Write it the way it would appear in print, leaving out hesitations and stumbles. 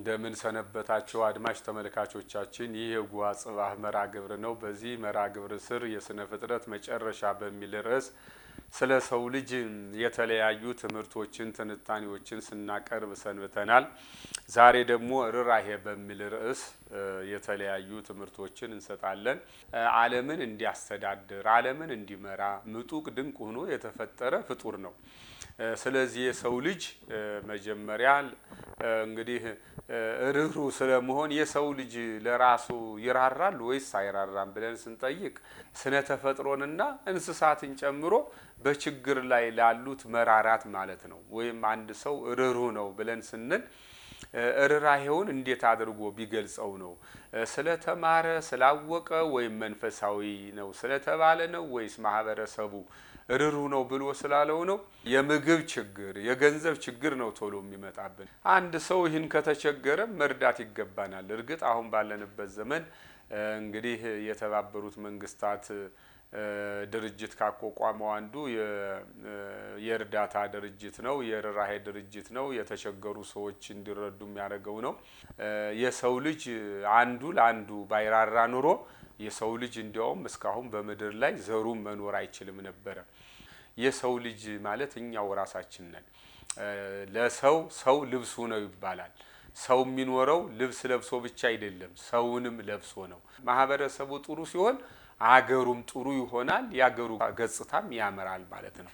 እንደምን ሰነበታችሁ አድማጭ ተመልካቾቻችን። ይህ የጉዋ ጽባህ መርሃ ግብር ነው። በዚህ መርሃ ግብር ስር የስነ ፍጥረት መጨረሻ በሚል ርዕስ ስለ ሰው ልጅ የተለያዩ ትምህርቶችን ትንታኔዎችን ስናቀርብ ሰንብተናል። ዛሬ ደግሞ ርህራሄ በሚል ርዕስ የተለያዩ ትምህርቶችን እንሰጣለን። ዓለምን እንዲያስተዳድር ዓለምን እንዲመራ ምጡቅ ድንቅ ሆኖ የተፈጠረ ፍጡር ነው። ስለዚህ የሰው ልጅ መጀመሪያ እንግዲህ ርህሩህ ስለመሆን የሰው ልጅ ለራሱ ይራራል ወይስ አይራራም ብለን ስንጠይቅ ስነ ተፈጥሮንና እንስሳትን ጨምሮ በችግር ላይ ላሉት መራራት ማለት ነው። ወይም አንድ ሰው ርህሩህ ነው ብለን ስንል ርህራሄውን እንዴት አድርጎ ቢገልጸው ነው? ስለተማረ ስላወቀ ወይም መንፈሳዊ ነው ስለተባለ ነው ወይስ ማህበረሰቡ ርህሩህ ነው ብሎ ስላለው ነው? የምግብ ችግር የገንዘብ ችግር ነው ቶሎ የሚመጣብን። አንድ ሰው ይህን ከተቸገረ መርዳት ይገባናል። እርግጥ አሁን ባለንበት ዘመን እንግዲህ የተባበሩት መንግስታት ድርጅት ካቋቋመው አንዱ የእርዳታ ድርጅት ነው፣ የርህራሄ ድርጅት ነው። የተቸገሩ ሰዎች እንዲረዱ የሚያደርገው ነው። የሰው ልጅ አንዱ ለአንዱ ባይራራ ኑሮ የሰው ልጅ እንዲያውም እስካሁን በምድር ላይ ዘሩም መኖር አይችልም ነበር። የሰው ልጅ ማለት እኛው ራሳችን ነን። ለሰው ሰው ልብሱ ነው ይባላል። ሰው የሚኖረው ልብስ ለብሶ ብቻ አይደለም፣ ሰውንም ለብሶ ነው። ማህበረሰቡ ጥሩ ሲሆን አገሩም ጥሩ ይሆናል፣ ያገሩ ገጽታም ያመራል ማለት ነው።